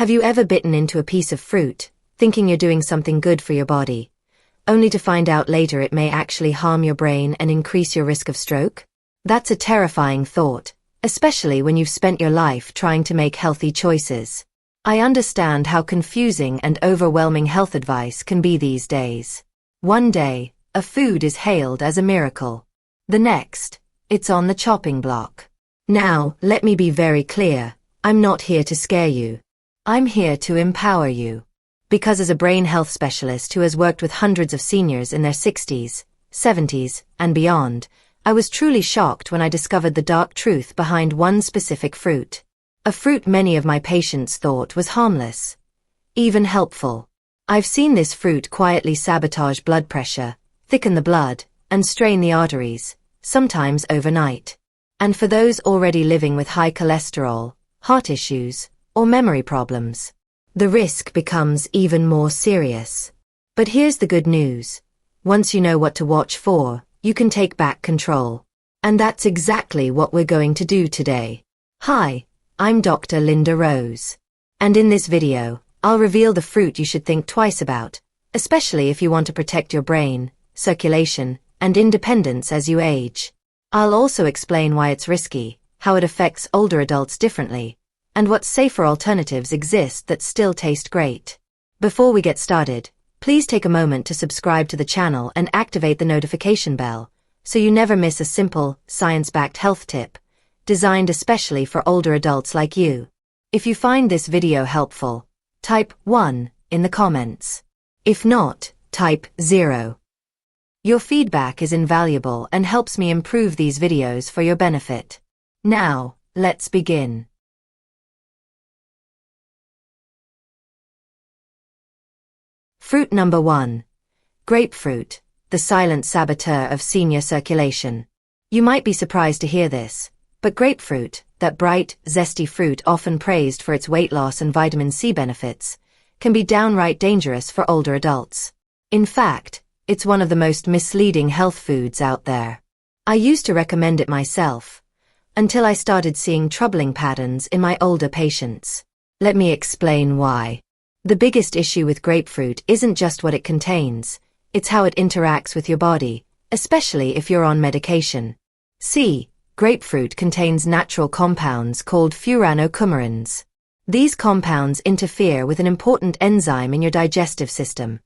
Have you ever bitten into a piece of fruit, thinking you're doing something good for your body, only to find out later it may actually harm your brain and increase your risk of stroke? That's a terrifying thought, especially when you've spent your life trying to make healthy choices. I understand how confusing and overwhelming health advice can be these days. One day, a food is hailed as a miracle. The next, it's on the chopping block. Now, let me be very clear, I'm not here to scare you. I'm here to empower you. Because as a brain health specialist who has worked with hundreds of seniors in their 60s, 70s, and beyond, I was truly shocked when I discovered the dark truth behind one specific fruit. A fruit many of my patients thought was harmless, even helpful. I've seen this fruit quietly sabotage blood pressure, thicken the blood, and strain the arteries, sometimes overnight. And for those already living with high cholesterol, heart issues, or memory problems, the risk becomes even more serious. But here's the good news. Once you know what to watch for, you can take back control. And that's exactly what we're going to do today. Hi, I'm Dr. Linda Rose. And in this video, I'll reveal the fruit you should think twice about, especially if you want to protect your brain, circulation, and independence as you age. I'll also explain why it's risky, how it affects older adults differently, and what safer alternatives exist that still taste great. Before we get started, please take a moment to subscribe to the channel and activate the notification bell, so you never miss a simple, science-backed health tip, designed especially for older adults like you. If you find this video helpful, type 1 in the comments. If not, type 0. Your feedback is invaluable and helps me improve these videos for your benefit. Now, let's begin. Fruit number 1. Grapefruit, the silent saboteur of senior circulation. You might be surprised to hear this, but grapefruit, that bright, zesty fruit often praised for its weight loss and vitamin C benefits, can be downright dangerous for older adults. In fact, it's one of the most misleading health foods out there. I used to recommend it myself, until I started seeing troubling patterns in my older patients. Let me explain why. The biggest issue with grapefruit isn't just what it contains, it's how it interacts with your body, especially if you're on medication. See, grapefruit contains natural compounds called furanocoumarins. These compounds interfere with an important enzyme in your digestive system,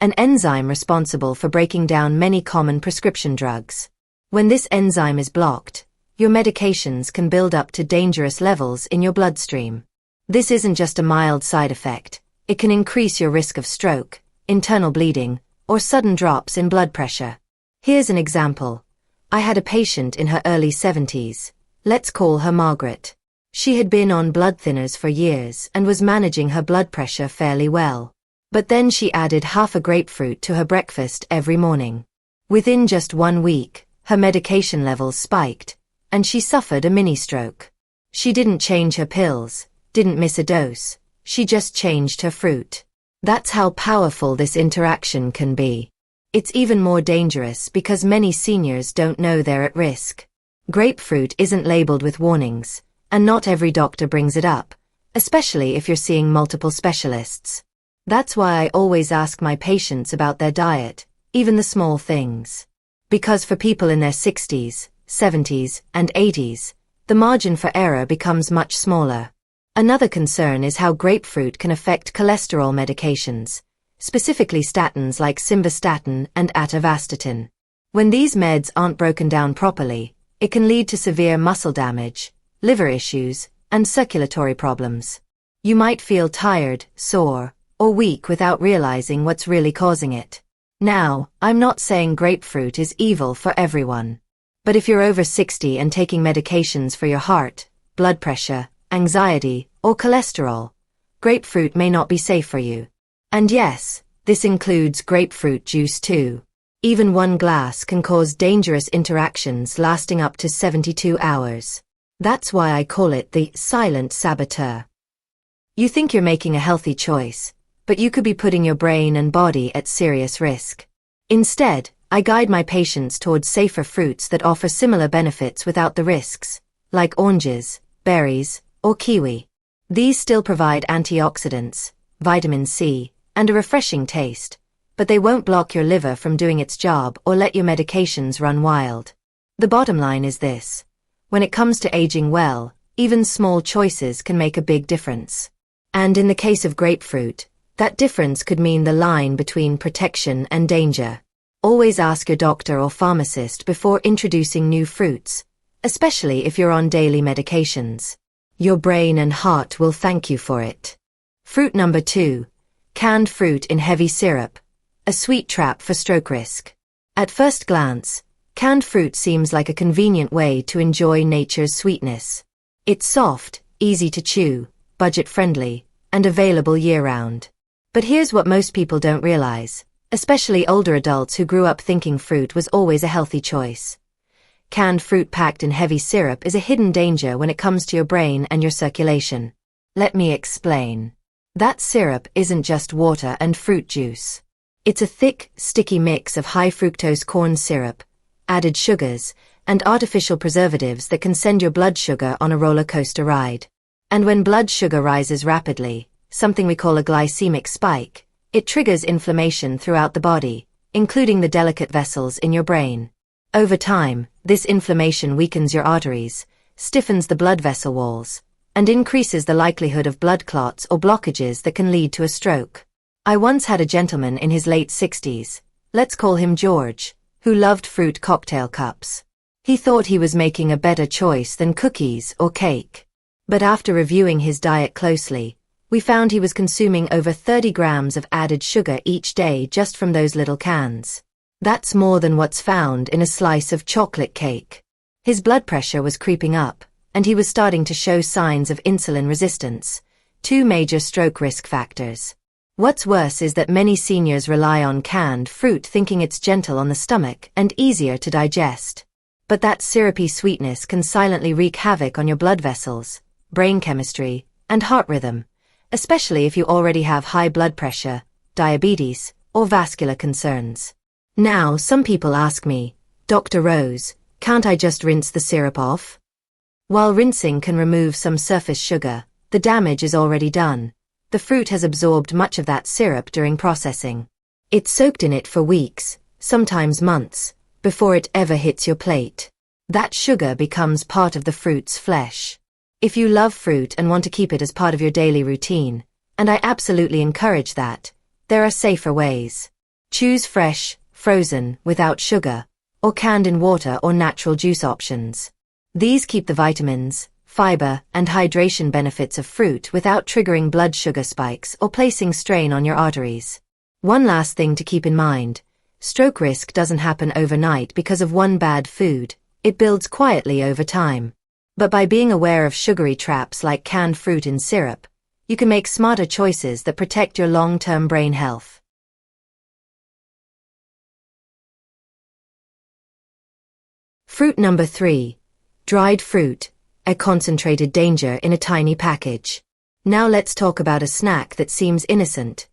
an enzyme responsible for breaking down many common prescription drugs. When this enzyme is blocked, your medications can build up to dangerous levels in your bloodstream. This isn't just a mild side effect. It can increase your risk of stroke, internal bleeding, or sudden drops in blood pressure. Here's an example. I had a patient in her early 70s. Let's call her Margaret. She had been on blood thinners for years and was managing her blood pressure fairly well. But then she added half a grapefruit to her breakfast every morning. Within just 1 week, her medication levels spiked, and she suffered a mini-stroke. She didn't change her pills, didn't miss a dose. She just changed her fruit. That's how powerful this interaction can be. It's even more dangerous because many seniors don't know they're at risk. Grapefruit isn't labeled with warnings, and not every doctor brings it up, especially if you're seeing multiple specialists. That's why I always ask my patients about their diet, even the small things. Because for people in their 60s, 70s, and 80s, the margin for error becomes much smaller. Another concern is how grapefruit can affect cholesterol medications, specifically statins like simvastatin and atorvastatin. When these meds aren't broken down properly, it can lead to severe muscle damage, liver issues, and circulatory problems. You might feel tired, sore, or weak without realizing what's really causing it. Now, I'm not saying grapefruit is evil for everyone. But if you're over 60 and taking medications for your heart, blood pressure, anxiety, or cholesterol, grapefruit may not be safe for you. And yes, this includes grapefruit juice too. Even 1 glass can cause dangerous interactions lasting up to 72 hours. That's why I call it the silent saboteur. You think you're making a healthy choice, but you could be putting your brain and body at serious risk. Instead, I guide my patients towards safer fruits that offer similar benefits without the risks, like oranges, berries, or kiwi. These still provide antioxidants, vitamin C, and a refreshing taste, but they won't block your liver from doing its job or let your medications run wild. The bottom line is this: when it comes to aging well, even small choices can make a big difference. And in the case of grapefruit, that difference could mean the line between protection and danger. Always ask your doctor or pharmacist before introducing new fruits, especially if you're on daily medications. Your brain and heart will thank you for it. Fruit number 2. Canned fruit in heavy syrup. A sweet trap for stroke risk. At first glance, canned fruit seems like a convenient way to enjoy nature's sweetness. It's soft, easy to chew, budget-friendly, and available year-round. But here's what most people don't realize, especially older adults who grew up thinking fruit was always a healthy choice. Canned fruit packed in heavy syrup is a hidden danger when it comes to your brain and your circulation. Let me explain. That syrup isn't just water and fruit juice. It's a thick, sticky mix of high-fructose corn syrup, added sugars, and artificial preservatives that can send your blood sugar on a roller coaster ride. And when blood sugar rises rapidly, something we call a glycemic spike, it triggers inflammation throughout the body, including the delicate vessels in your brain. Over time, this inflammation weakens your arteries, stiffens the blood vessel walls, and increases the likelihood of blood clots or blockages that can lead to a stroke. I once had a gentleman in his late 60s, let's call him George, who loved fruit cocktail cups. He thought he was making a better choice than cookies or cake. But after reviewing his diet closely, we found he was consuming over 30 grams of added sugar each day just from those little cans. That's more than what's found in a slice of chocolate cake. His blood pressure was creeping up, and he was starting to show signs of insulin resistance, 2 major stroke risk factors. What's worse is that many seniors rely on canned fruit thinking it's gentle on the stomach and easier to digest. But that syrupy sweetness can silently wreak havoc on your blood vessels, brain chemistry, and heart rhythm, especially if you already have high blood pressure, diabetes, or vascular concerns. Now, some people ask me, Dr. Rose, can't I just rinse the syrup off? While rinsing can remove some surface sugar, the damage is already done. The fruit has absorbed much of that syrup during processing. It's soaked in it for weeks, sometimes months, before it ever hits your plate. That sugar becomes part of the fruit's flesh. If you love fruit and want to keep it as part of your daily routine, and I absolutely encourage that, there are safer ways. Choose fresh, frozen, without sugar, or canned in water or natural juice options. These keep the vitamins, fiber, and hydration benefits of fruit without triggering blood sugar spikes or placing strain on your arteries. One last thing to keep in mind: stroke risk doesn't happen overnight because of one bad food, it builds quietly over time. But by being aware of sugary traps like canned fruit in syrup, you can make smarter choices that protect your long-term brain health. Fruit number 3. Dried fruit. A concentrated danger in a tiny package. Now let's talk about a snack that seems innocent,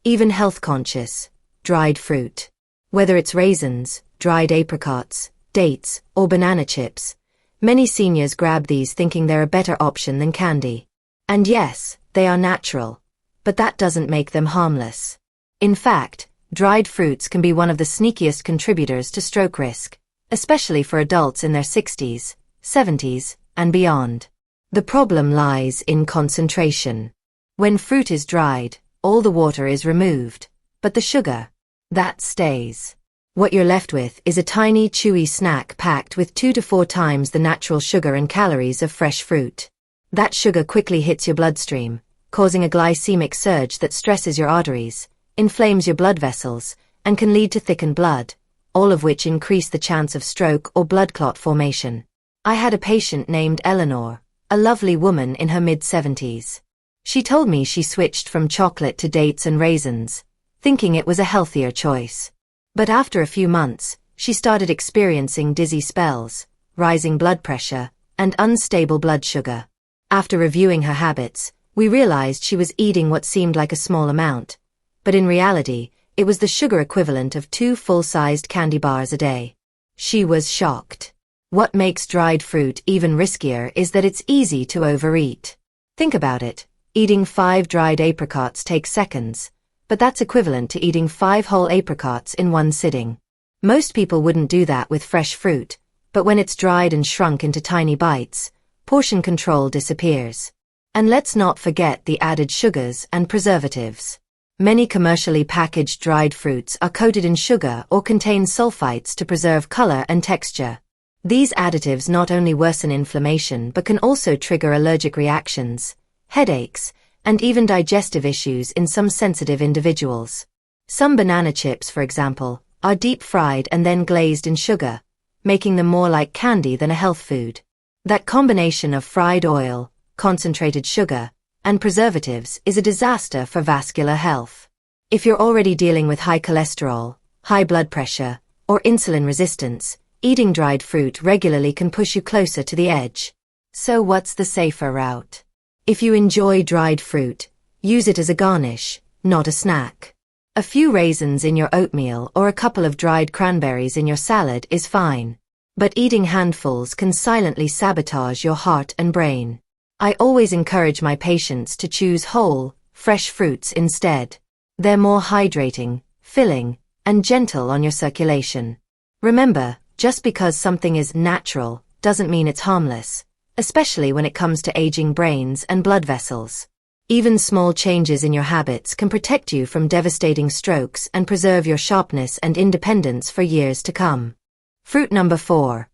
even health-conscious: dried fruit. Whether it's raisins, dried apricots, dates, or banana chips, many seniors grab these thinking they're a better option than candy. And yes, they are natural, but that doesn't make them harmless. In fact, dried fruits can be one of the sneakiest contributors to stroke risk, especially for adults in their 60s, 70s, and beyond. The problem lies in concentration. When fruit is dried, all the water is removed, but the sugar, that stays. What you're left with is a tiny, chewy snack packed with 2 to 4 times the natural sugar and calories of fresh fruit. That sugar quickly hits your bloodstream, causing a glycemic surge that stresses your arteries, inflames your blood vessels, and can lead to thickened blood, all of which increase the chance of stroke or blood clot formation. I had a patient named Eleanor, a lovely woman in her mid-70s. She told me she switched from chocolate to dates and raisins, thinking it was a healthier choice. But after a few months, she started experiencing dizzy spells, rising blood pressure, and unstable blood sugar. After reviewing her habits, we realized she was eating what seemed like a small amount, but in reality, it was the sugar equivalent of 2 full-sized candy bars a day. She was shocked. What makes dried fruit even riskier is that it's easy to overeat. Think about it. Eating 5 dried apricots takes seconds, but that's equivalent to eating 5 whole apricots in one sitting. Most people wouldn't do that with fresh fruit, but when it's dried and shrunk into tiny bites, portion control disappears. And let's not forget the added sugars and preservatives. Many commercially packaged dried fruits are coated in sugar or contain sulfites to preserve color and texture. These additives not only worsen inflammation but can also trigger allergic reactions, headaches, and even digestive issues in some sensitive individuals. Some banana chips, for example, are deep-fried and then glazed in sugar, making them more like candy than a health food. That combination of fried oil, concentrated sugar, and preservatives is a disaster for vascular health. If you're already dealing with high cholesterol, high blood pressure, or insulin resistance, eating dried fruit regularly can push you closer to the edge. So what's the safer route? If you enjoy dried fruit, use it as a garnish, not a snack. A few raisins in your oatmeal or a couple of dried cranberries in your salad is fine. But eating handfuls can silently sabotage your heart and brain. I always encourage my patients to choose whole, fresh fruits instead. They're more hydrating, filling, and gentle on your circulation. Remember, just because something is natural doesn't mean it's harmless, especially when it comes to aging brains and blood vessels. Even small changes in your habits can protect you from devastating strokes and preserve your sharpness and independence for years to come. Fruit number 4.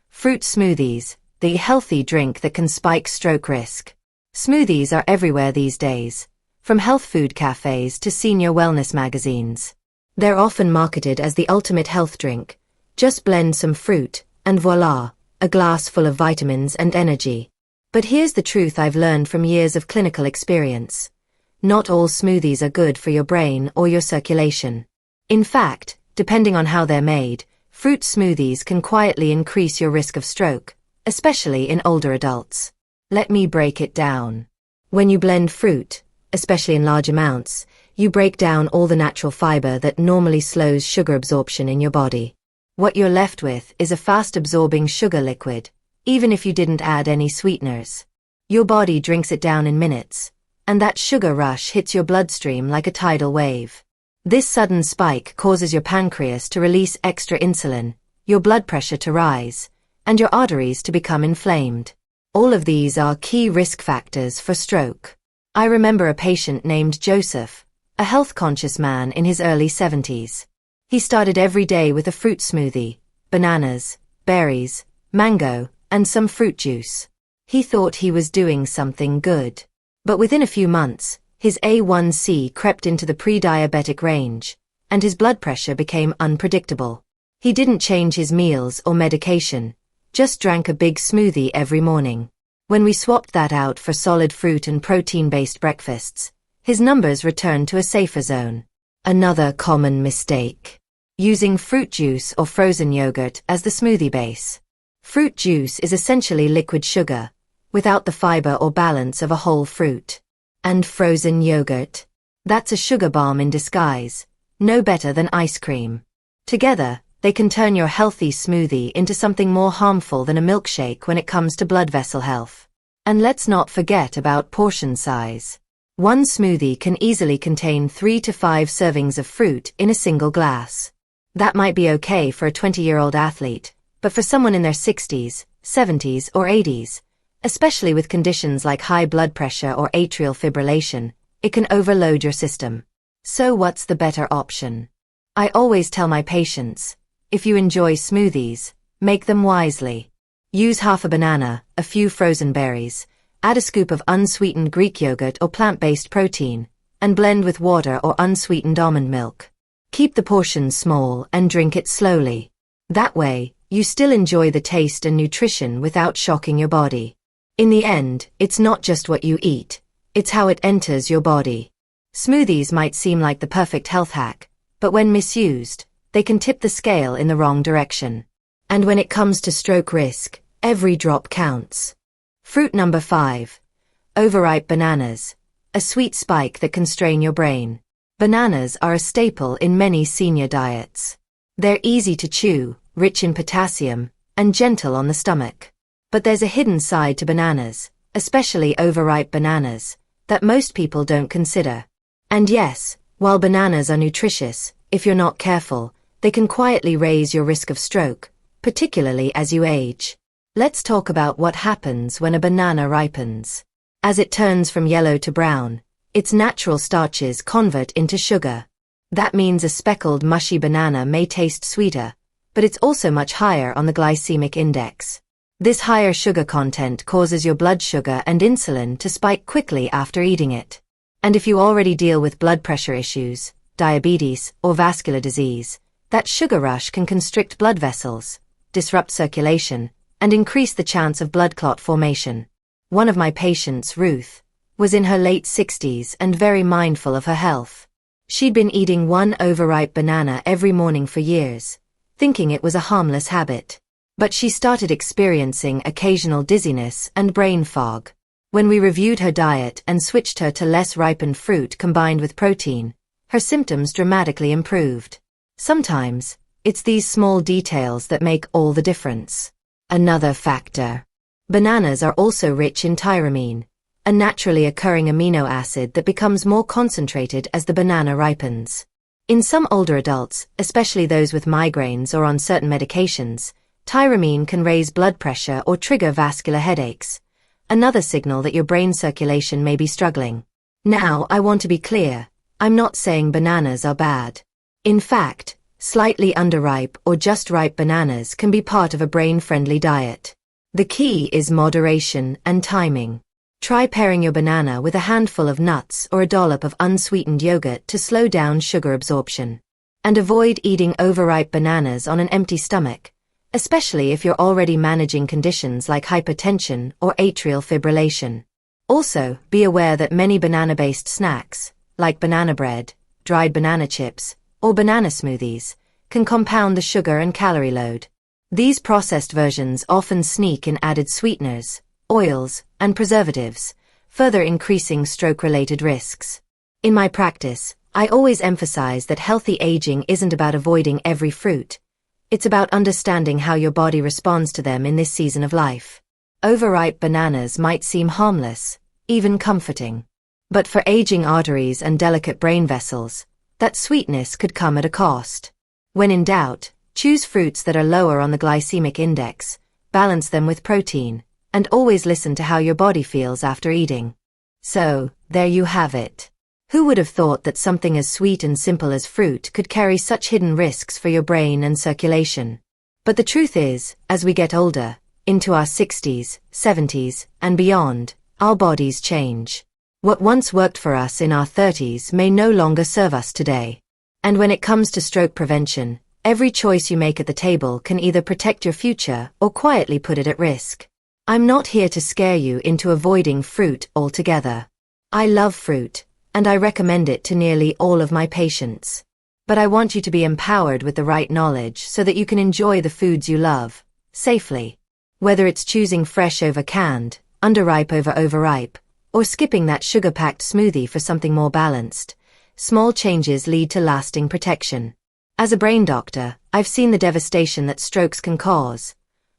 Fruit smoothies, the healthy drink that can spike stroke risk. Smoothies are everywhere these days, from health food cafes to senior wellness magazines. They're often marketed as the ultimate health drink. Just blend some fruit, and voila, a glass full of vitamins and energy. But here's the truth I've learned from years of clinical experience. Not all smoothies are good for your brain or your circulation. In fact, depending on how they're made, fruit smoothies can quietly increase your risk of stroke, especially in older adults. Let me break it down. When you blend fruit, especially in large amounts, you break down all the natural fiber that normally slows sugar absorption in your body. What you're left with is a fast-absorbing sugar liquid, even if you didn't add any sweeteners. Your body drinks it down in minutes, and that sugar rush hits your bloodstream like a tidal wave. This sudden spike causes your pancreas to release extra insulin, your blood pressure to rise, and your arteries to become inflamed. All of these are key risk factors for stroke. I remember a patient named Joseph, a health-conscious man in his early 70s. He started every day with a fruit smoothie, bananas, berries, mango, and some fruit juice. He thought he was doing something good. But within a few months, his A1C crept into the pre-diabetic range, and his blood pressure became unpredictable. He didn't change his meals or medication, just drank a big smoothie every morning. When we swapped that out for solid fruit and protein-based breakfasts, his numbers returned to a safer zone. Another common mistake: using fruit juice or frozen yogurt as the smoothie base. Fruit juice is essentially liquid sugar, without the fiber or balance of a whole fruit. And frozen yogurt? That's a sugar bomb in disguise, no better than ice cream. Together, they can turn your healthy smoothie into something more harmful than a milkshake when it comes to blood vessel health. And let's not forget about portion size. One smoothie can easily contain 3 to 5 servings of fruit in a single glass. That might be okay for a 20-year-old athlete, but for someone in their 60s, 70s, or 80s, especially with conditions like high blood pressure or atrial fibrillation, it can overload your system. So what's the better option? I always tell my patients, if you enjoy smoothies, make them wisely. Use half a banana, a few frozen berries, add a scoop of unsweetened Greek yogurt or plant-based protein, and blend with water or unsweetened almond milk. Keep the portions small and drink it slowly. That way, you still enjoy the taste and nutrition without shocking your body. In the end, it's not just what you eat, it's how it enters your body. Smoothies might seem like the perfect health hack, but when misused, they can tip the scale in the wrong direction. And when it comes to stroke risk, every drop counts. Fruit number 5. Overripe bananas, a sweet spike that can strain your brain. Bananas are a staple in many senior diets. They're easy to chew, rich in potassium, and gentle on the stomach. But there's a hidden side to bananas, especially overripe bananas, that most people don't consider. And yes, while bananas are nutritious, if you're not careful, they can quietly raise your risk of stroke, particularly as you age. Let's talk about what happens when a banana ripens. As it turns from yellow to brown, its natural starches convert into sugar. That means a speckled, mushy banana may taste sweeter, but it's also much higher on the glycemic index. This higher sugar content causes your blood sugar and insulin to spike quickly after eating it. And if you already deal with blood pressure issues, diabetes, or vascular disease, that sugar rush can constrict blood vessels, disrupt circulation, and increase the chance of blood clot formation. One of my patients, Ruth, was in her late 60s and very mindful of her health. She'd been eating one overripe banana every morning for years, thinking it was a harmless habit. But she started experiencing occasional dizziness and brain fog. When we reviewed her diet and switched her to less ripened fruit combined with protein, her symptoms dramatically improved. Sometimes, it's these small details that make all the difference. Another factor. Bananas are also rich in tyramine, a naturally occurring amino acid that becomes more concentrated as the banana ripens. In some older adults, especially those with migraines or on certain medications, tyramine can raise blood pressure or trigger vascular headaches, another signal that your brain circulation may be struggling. Now, I want to be clear, I'm not saying bananas are bad. In fact, slightly underripe or just ripe bananas can be part of a brain-friendly diet. The key is moderation and timing. Try pairing your banana with a handful of nuts or a dollop of unsweetened yogurt to slow down sugar absorption. And avoid eating overripe bananas on an empty stomach, especially if you're already managing conditions like hypertension or atrial fibrillation. Also, be aware that many banana-based snacks, like banana bread, dried banana chips, or banana smoothies, can compound the sugar and calorie load. These processed versions often sneak in added sweeteners, oils, and preservatives, further increasing stroke-related risks. In my practice, I always emphasize that healthy aging isn't about avoiding every fruit. It's about understanding how your body responds to them in this season of life. Overripe bananas might seem harmless, even comforting. But for aging arteries and delicate brain vessels, that sweetness could come at a cost. When in doubt, choose fruits that are lower on the glycemic index, balance them with protein, and always listen to how your body feels after eating. So, there you have it. Who would have thought that something as sweet and simple as fruit could carry such hidden risks for your brain and circulation? But the truth is, as we get older, into our 60s, 70s, and beyond, our bodies change. What once worked for us in our 30s may no longer serve us today. And when it comes to stroke prevention, every choice you make at the table can either protect your future or quietly put it at risk. I'm not here to scare you into avoiding fruit altogether. I love fruit, and I recommend it to nearly all of my patients. But I want you to be empowered with the right knowledge so that you can enjoy the foods you love, safely. Whether it's choosing fresh over canned, underripe over overripe, or skipping that sugar-packed smoothie for something more balanced, small changes lead to lasting protection. As a brain doctor, I've seen the devastation that strokes can cause.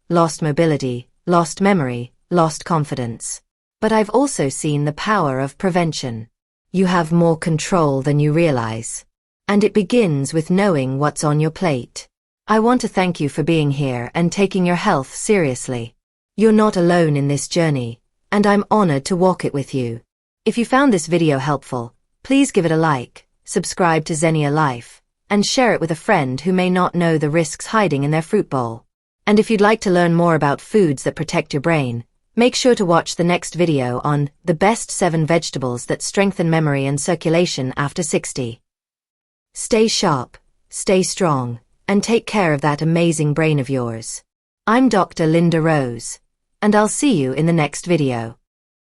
Lost mobility, lost memory, lost confidence. But I've also seen the power of prevention. You have more control than you realize. And it begins with knowing what's on your plate. I want to thank you for being here and taking your health seriously. You're not alone in this journey, and I'm honored to walk it with you. If you found this video helpful, please give it a like, subscribe to ZeniorLife, and share it with a friend who may not know the risks hiding in their fruit bowl. And if you'd like to learn more about foods that protect your brain, make sure to watch the next video on the best 7 vegetables that strengthen memory and circulation after 60. Stay sharp, stay strong, and take care of that amazing brain of yours. I'm Dr. Linda Rose, and I'll see you in the next video.